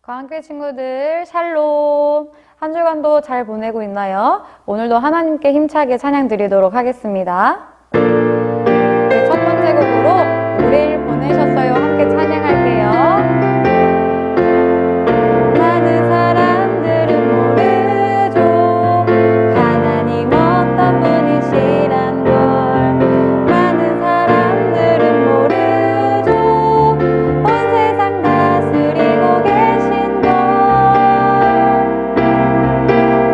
과학교회 친구들 샬롬. 한 주간도 잘 보내고 있나요? 오늘도 하나님께 힘차게 찬양 드리도록 하겠습니다. 첫 번째 곡으로 노래를 보내셨어요. 함께 찬양할게요. 많은 사람들은 모르죠. 하나님 어떤 분이시란 걸. 많은 사람들은 모르죠. 온 세상 다스리고 계신 걸.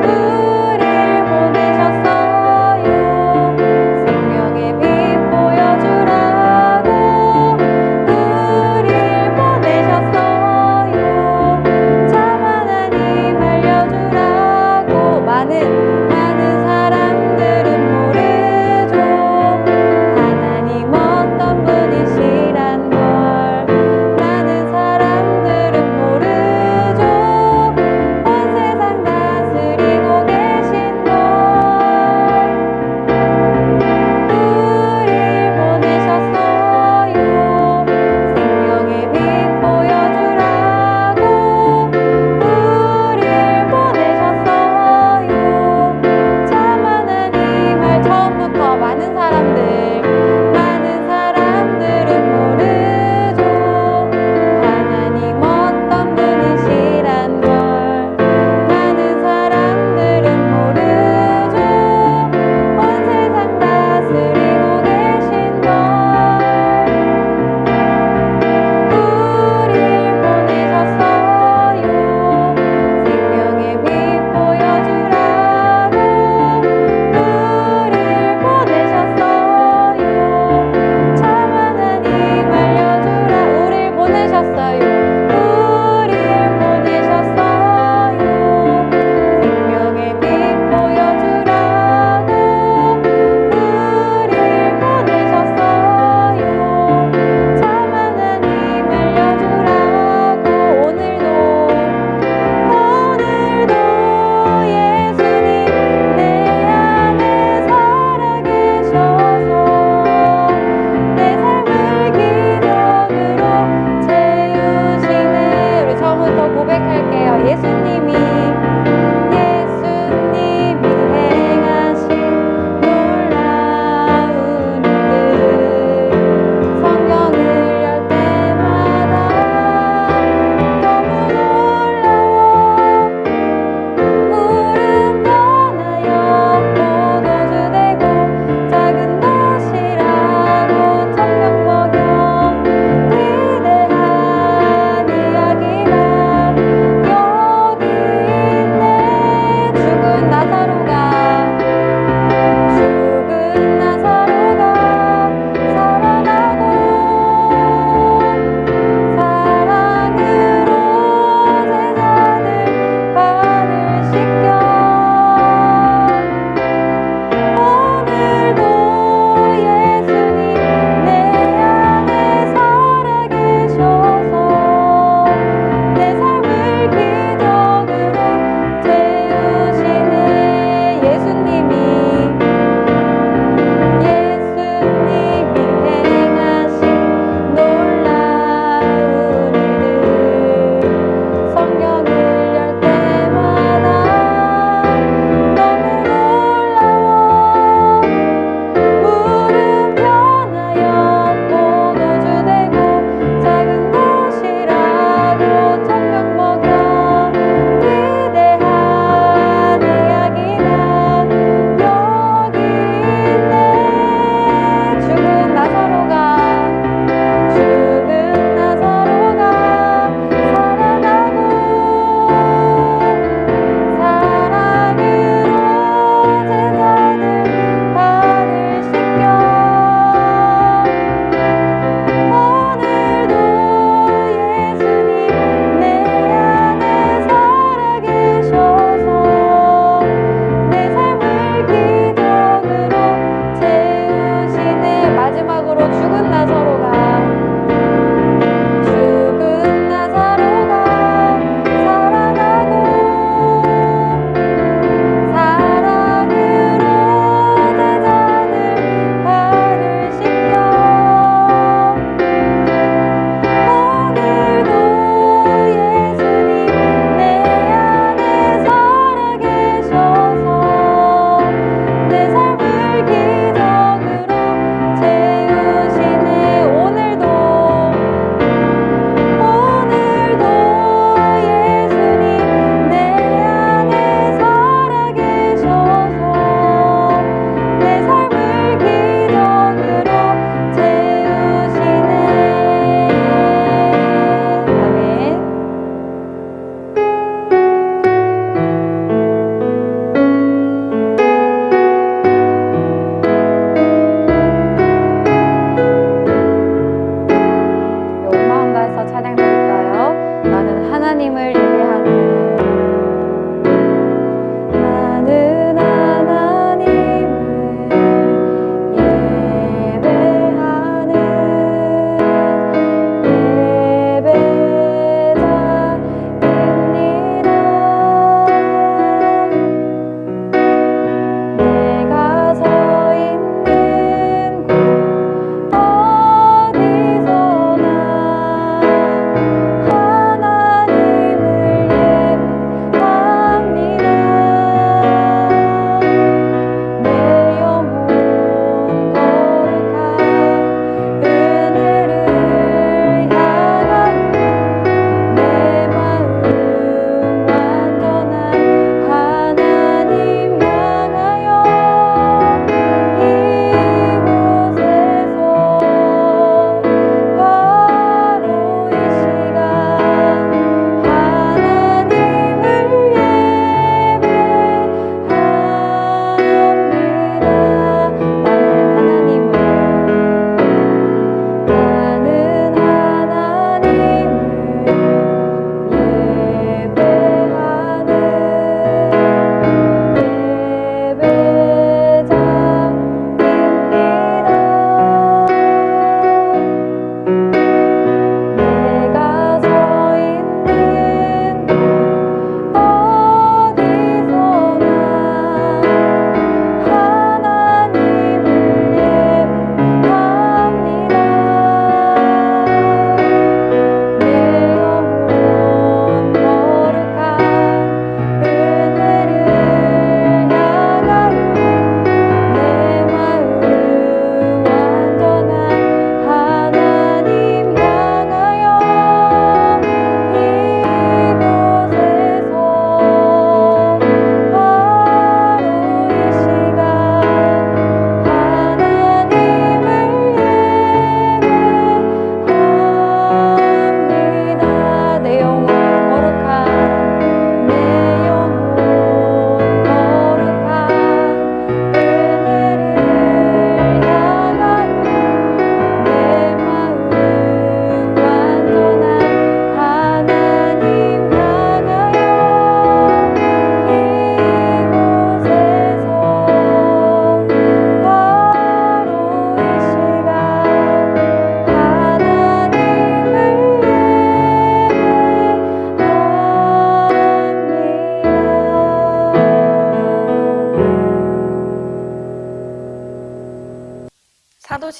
우릴 보내셨어요. 생명을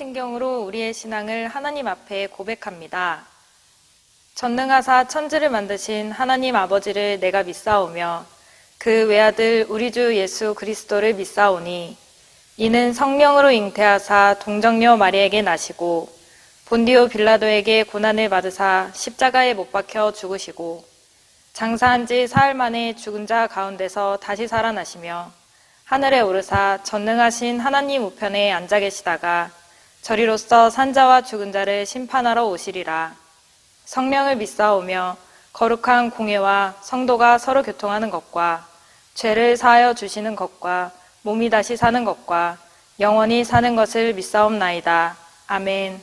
신경으로 우리의 신앙을 하나님 앞에 고백합니다. 전능하사 천지를 만드신 하나님 아버지를 내가 믿사오며 그 외아들 우리 주 예수 그리스도를 믿사오니 이는 성령으로 잉태하사 동정녀 마리에게 나시고 본디오 빌라도에게 고난을 받으사 십자가에 못 박혀 죽으시고 장사한 지 사흘 만에 죽은 자 가운데서 다시 살아나시며 하늘에 오르사 전능하신 하나님 우편에 앉아 계시다가 저리로서 산자와 죽은 자를 심판하러 오시리라. 성령을 믿사오며 거룩한 공예와 성도가 서로 교통하는 것과 죄를 사하여 주시는 것과 몸이 다시 사는 것과 영원히 사는 것을 믿사옵나이다. 아멘.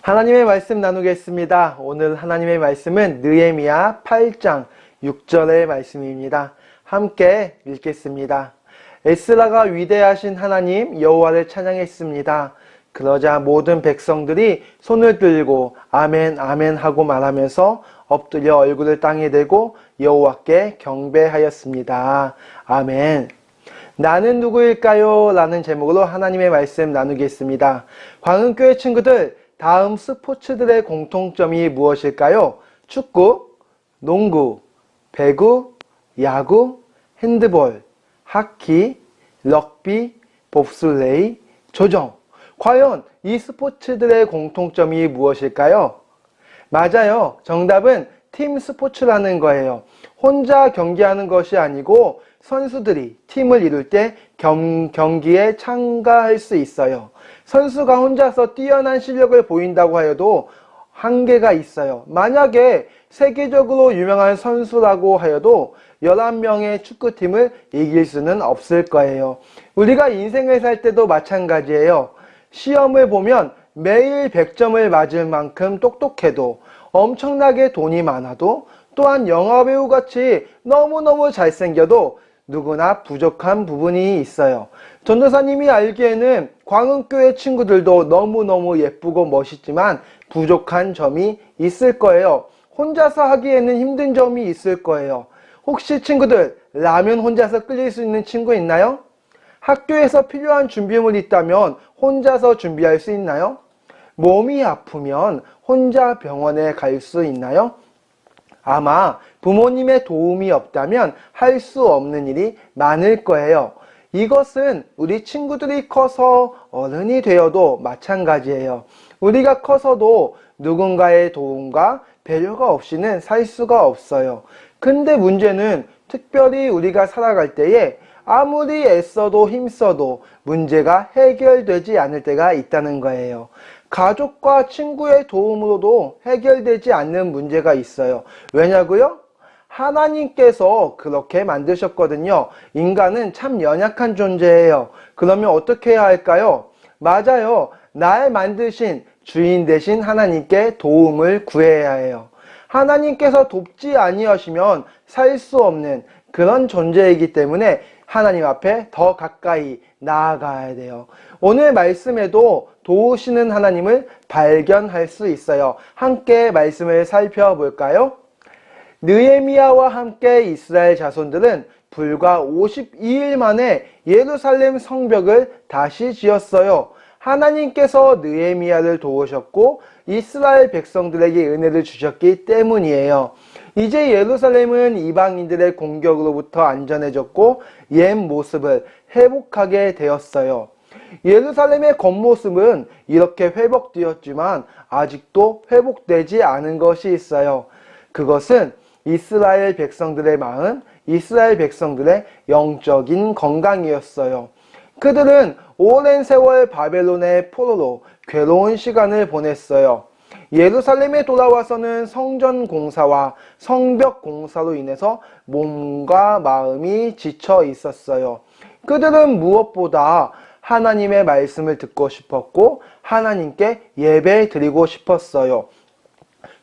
하나님의 말씀 나누겠습니다. 오늘 하나님의 말씀은 느헤미야 8장 6절의 말씀입니다. 함께 읽겠습니다. 에스라가 위대하신 하나님 여호와를 찬양했습니다. 그러자 모든 백성들이 손을 들고 아멘 아멘 하고 말하면서 엎드려 얼굴을 땅에 대고 여호와께 경배하였습니다. 아멘. 나는 누구일까요? 라는 제목으로 하나님의 말씀 나누겠습니다. 광흥교회 친구들, 다음 스포츠들의 공통점이 무엇일까요? 축구, 농구, 배구, 야구, 핸드볼, 하키, 럭비, 봅슬레이, 조정. 과연 이 스포츠들의 공통점이 무엇일까요? 맞아요. 정답은 팀 스포츠라는 거예요. 혼자 경기하는 것이 아니고 선수들이 팀을 이룰 때 경기에 참가할 수 있어요. 선수가 혼자서 뛰어난 실력을 보인다고 하여도 한계가 있어요. 만약에 세계적으로 유명한 선수라고 하여도 11명의 축구팀을 이길 수는 없을 거예요. 우리가 인생을 살 때도 마찬가지예요. 시험을 보면 매일 100점을 맞을 만큼 똑똑해도 엄청나게 돈이 많아도 또한 영화배우같이 너무너무 잘생겨도 누구나 부족한 부분이 있어요. 전도사님이 알기에는 광흥교회 친구들도 너무너무 예쁘고 멋있지만 부족한 점이 있을 거예요. 혼자서 하기에는 힘든 점이 있을 거예요. 혹시 친구들 라면 혼자서 끓일 수 있는 친구 있나요? 학교에서 필요한 준비물이 있다면 혼자서 준비할 수 있나요? 몸이 아프면 혼자 병원에 갈 수 있나요? 아마 부모님의 도움이 없다면 할 수 없는 일이 많을 거예요. 이것은 우리 친구들이 커서 어른이 되어도 마찬가지예요. 우리가 커서도 누군가의 도움과 배려가 없이는 살 수가 없어요. 근데 문제는 특별히 우리가 살아갈 때에 아무리 애써도 힘써도 문제가 해결되지 않을 때가 있다는 거예요. 가족과 친구의 도움으로도 해결되지 않는 문제가 있어요. 왜냐고요? 하나님께서 그렇게 만드셨거든요. 인간은 참 연약한 존재예요. 그러면 어떻게 해야 할까요? 맞아요. 날 만드신 주인 되신 하나님께 도움을 구해야 해요. 하나님께서 돕지 아니하시면 살 수 없는 그런 존재이기 때문에 하나님 앞에 더 가까이 나아가야 돼요. 오늘 말씀에도 도우시는 하나님을 발견할 수 있어요. 함께 말씀을 살펴볼까요? 느헤미야와 함께 이스라엘 자손들은 불과 52일 만에 예루살렘 성벽을 다시 지었어요. 하나님께서 느헤미야를 도우셨고 이스라엘 백성들에게 은혜를 주셨기 때문이에요. 이제 예루살렘은 이방인들의 공격으로부터 안전해졌고 옛 모습을 회복하게 되었어요. 예루살렘의 겉모습은 이렇게 회복되었지만 아직도 회복되지 않은 것이 있어요. 그것은 이스라엘 백성들의 마음, 이스라엘 백성들의 영적인 건강이었어요. 그들은 오랜 세월 바벨론의 포로로 괴로운 시간을 보냈어요. 예루살렘에 돌아와서는 성전 공사와 성벽 공사로 인해서 몸과 마음이 지쳐 있었어요. 그들은 무엇보다 하나님의 말씀을 듣고 싶었고 하나님께 예배 드리고 싶었어요.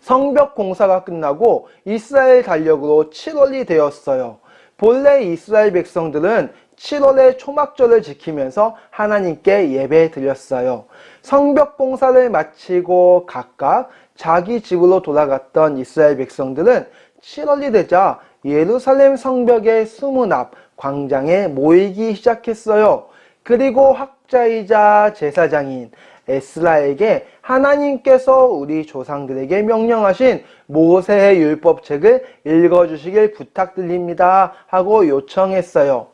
성벽 공사가 끝나고 이스라엘 달력으로 7월이 되었어요. 본래 이스라엘 백성들은 7월의 초막절을 지키면서 하나님께 예배 드렸어요. 성벽 공사를 마치고 각각 자기 집으로 돌아갔던 이스라엘 백성들은 7월이 되자 예루살렘 성벽의 수문 앞 광장에 모이기 시작했어요. 그리고 학자이자 제사장인 에스라에게 하나님께서 우리 조상들에게 명령하신 모세의 율법책을 읽어주시길 부탁드립니다 하고 요청했어요.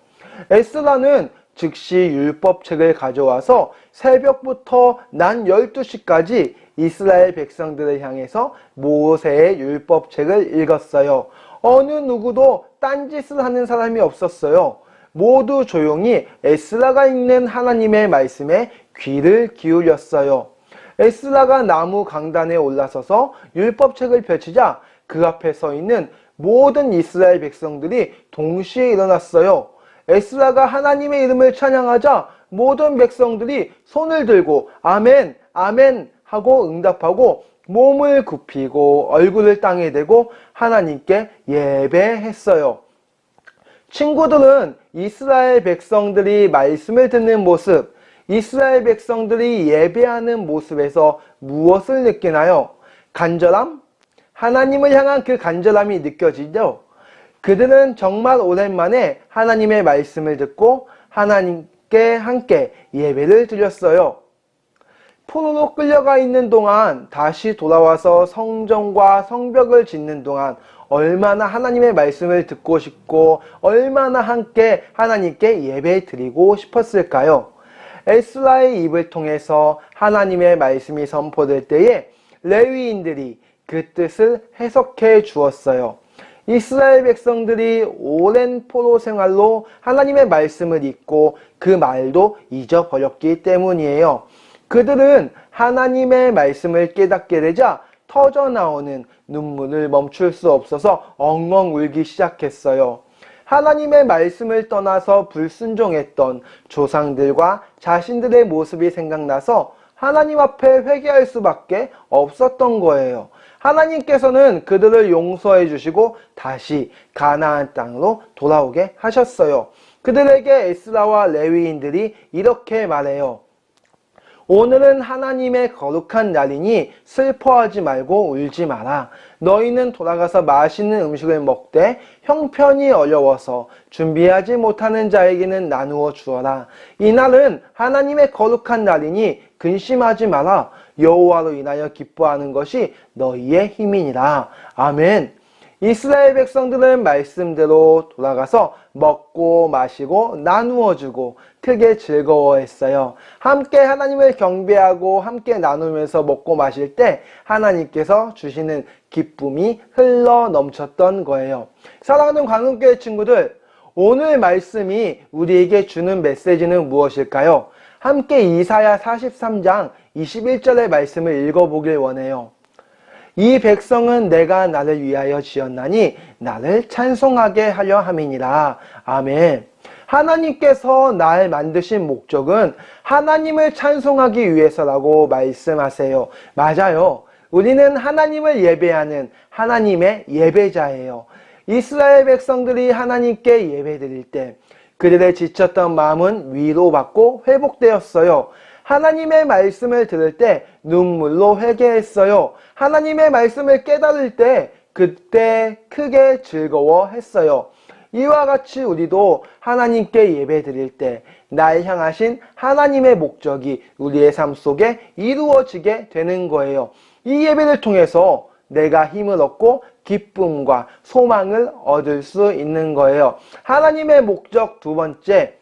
에스라는 즉시 율법책을 가져와서 새벽부터 낮 12시까지 이스라엘 백성들을 향해서 모세의 율법책을 읽었어요. 어느 누구도 딴짓을 하는 사람이 없었어요. 모두 조용히 에스라가 읽는 하나님의 말씀에 귀를 기울였어요. 에스라가 나무 강단에 올라서서 율법책을 펼치자 그 앞에 서 있는 모든 이스라엘 백성들이 동시에 일어났어요. 에스라가 하나님의 이름을 찬양하자 모든 백성들이 손을 들고 아멘, 아멘 하고 응답하고 몸을 굽히고 얼굴을 땅에 대고 하나님께 예배했어요. 친구들은 이스라엘 백성들이 말씀을 듣는 모습, 이스라엘 백성들이 예배하는 모습에서 무엇을 느끼나요? 간절함? 하나님을 향한 그 간절함이 느껴지죠? 그들은 정말 오랜만에 하나님의 말씀을 듣고 하나님께 함께 예배를 드렸어요. 포로로 끌려가 있는 동안 다시 돌아와서 성전과 성벽을 짓는 동안 얼마나 하나님의 말씀을 듣고 싶고 얼마나 함께 하나님께 예배 드리고 싶었을까요? 에스라의 입을 통해서 하나님의 말씀이 선포될 때에 레위인들이 그 뜻을 해석해 주었어요. 이스라엘 백성들이 오랜 포로 생활로 하나님의 말씀을 잊고 그 말도 잊어버렸기 때문이에요. 그들은 하나님의 말씀을 깨닫게 되자 터져나오는 눈물을 멈출 수 없어서 엉엉 울기 시작했어요. 하나님의 말씀을 떠나서 불순종했던 조상들과 자신들의 모습이 생각나서 하나님 앞에 회개할 수밖에 없었던 거예요. 하나님께서는 그들을 용서해 주시고 다시 가나안 땅으로 돌아오게 하셨어요. 그들에게 에스라와 레위인들이 이렇게 말해요. 오늘은 하나님의 거룩한 날이니 슬퍼하지 말고 울지 마라. 너희는 돌아가서 맛있는 음식을 먹되 형편이 어려워서 준비하지 못하는 자에게는 나누어 주어라. 이 날은 하나님의 거룩한 날이니 근심하지 마라. 여호와로 인하여 기뻐하는 것이 너희의 힘이니라. 아멘. 이스라엘 백성들은 말씀대로 돌아가서 먹고 마시고 나누어 주고 크게 즐거워했어요. 함께 하나님을 경배하고 함께 나누면서 먹고 마실 때 하나님께서 주시는 기쁨이 흘러 넘쳤던 거예요. 사랑하는 광흥교회 친구들, 오늘 말씀이 우리에게 주는 메시지는 무엇일까요? 함께 이사야 43장 21절의 말씀을 읽어보길 원해요. 이 백성은 내가 나를 위하여 지었나니 나를 찬송하게 하려 함이니라. 아멘. 하나님께서 날 만드신 목적은 하나님을 찬송하기 위해서라고 말씀하세요. 맞아요. 우리는 하나님을 예배하는 하나님의 예배자예요. 이스라엘 백성들이 하나님께 예배드릴 때 그들의 지쳤던 마음은 위로받고 회복되었어요. 하나님의 말씀을 들을 때 눈물로 회개했어요. 하나님의 말씀을 깨달을 때 그때 크게 즐거워했어요. 이와 같이 우리도 하나님께 예배드릴 때 날 향하신 하나님의 목적이 우리의 삶 속에 이루어지게 되는 거예요. 이 예배를 통해서 내가 힘을 얻고 기쁨과 소망을 얻을 수 있는 거예요. 하나님의 목적 두 번째,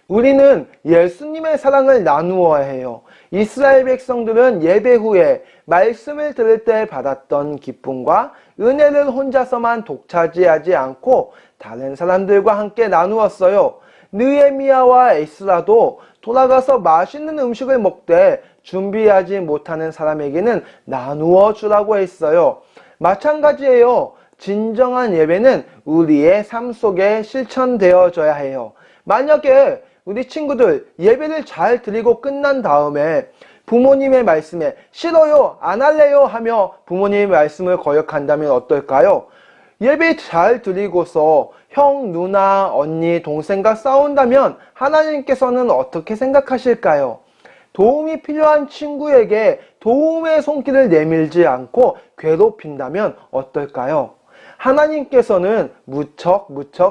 우리는 예수님의 사랑을 나누어야 해요. 이스라엘 백성들은 예배 후에 말씀을 들을 때 받았던 기쁨과 은혜를 혼자서만 독차지하지 않고 다른 사람들과 함께 나누었어요. 느헤미야와 에스라도 돌아가서 맛있는 음식을 먹되 준비하지 못하는 사람에게는 나누어 주라고 했어요. 마찬가지예요. 진정한 예배는 우리의 삶 속에 실천되어져야 해요. 만약에 우리 친구들 예배를 잘 드리고 끝난 다음에 부모님의 말씀에 싫어요, 안 할래요 하며 부모님의 말씀을 거역한다면 어떨까요? 예배 잘 드리고서 형, 누나, 언니, 동생과 싸운다면 하나님께서는 어떻게 생각하실까요? 도움이 필요한 친구에게 도움의 손길을 내밀지 않고 괴롭힌다면 어떨까요? 하나님께서는 무척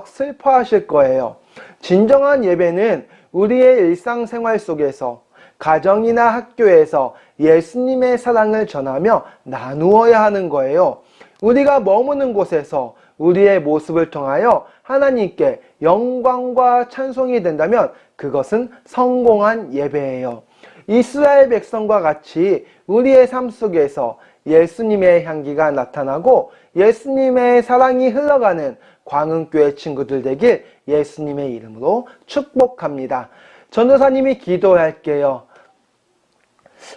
슬퍼하실 거예요. 진정한 예배는 우리의 일상생활 속에서 가정이나 학교에서 예수님의 사랑을 전하며 나누어야 하는 거예요. 우리가 머무는 곳에서 우리의 모습을 통하여 하나님께 영광과 찬송이 된다면 그것은 성공한 예배예요. 이스라엘 백성과 같이 우리의 삶 속에서 예수님의 향기가 나타나고 예수님의 사랑이 흘러가는 광흥교회 친구들 되길 예수님의 이름으로 축복합니다. 전도사님이 기도할게요.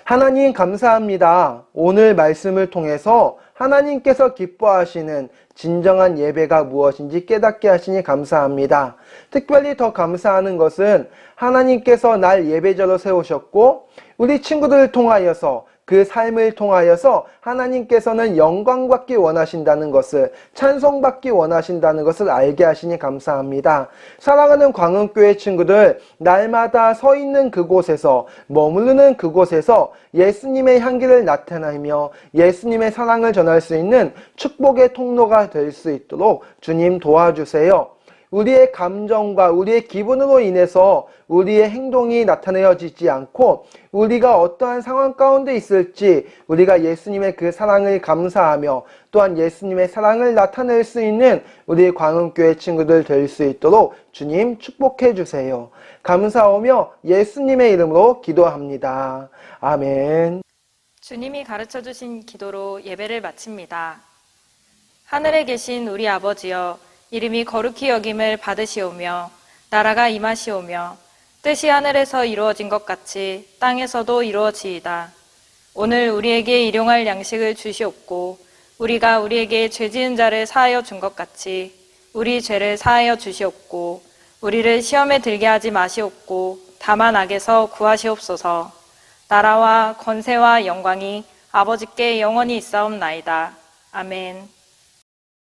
하나님 감사합니다. 오늘 말씀을 통해서 하나님께서 기뻐하시는 진정한 예배가 무엇인지 깨닫게 하시니 감사합니다. 특별히 더 감사하는 것은 하나님께서 날 예배자로 세우셨고 우리 친구들을 통하여서 그 삶을 통하여서 하나님께서는 영광받기 원하신다는 것을, 찬송받기 원하신다는 것을 알게 하시니 감사합니다. 사랑하는 광흥교회 친구들, 날마다 서 있는 그곳에서, 머무르는 그곳에서 예수님의 향기를 나타내며 예수님의 사랑을 전할 수 있는 축복의 통로가 될 수 있도록 주님 도와주세요. 우리의 감정과 우리의 기분으로 인해서 우리의 행동이 나타내어지지 않고 우리가 어떠한 상황 가운데 있을지 우리가 예수님의 그 사랑을 감사하며 또한 예수님의 사랑을 나타낼 수 있는 우리 광흥교회 친구들 될 수 있도록 주님 축복해 주세요. 감사하며 예수님의 이름으로 기도합니다. 아멘. 주님이 가르쳐 주신 기도로 예배를 마칩니다. 하늘에 계신 우리 아버지여, 이름이 거룩히 여김을 받으시오며 나라가 임하시오며 뜻이 하늘에서 이루어진 것 같이 땅에서도 이루어지이다. 오늘 우리에게 일용할 양식을 주시옵고 우리가 우리에게 죄 지은 자를 사하여 준 것 같이 우리 죄를 사하여 주시옵고 우리를 시험에 들게 하지 마시옵고 다만 악에서 구하시옵소서. 나라와 권세와 영광이 아버지께 영원히 있사옵나이다. 아멘.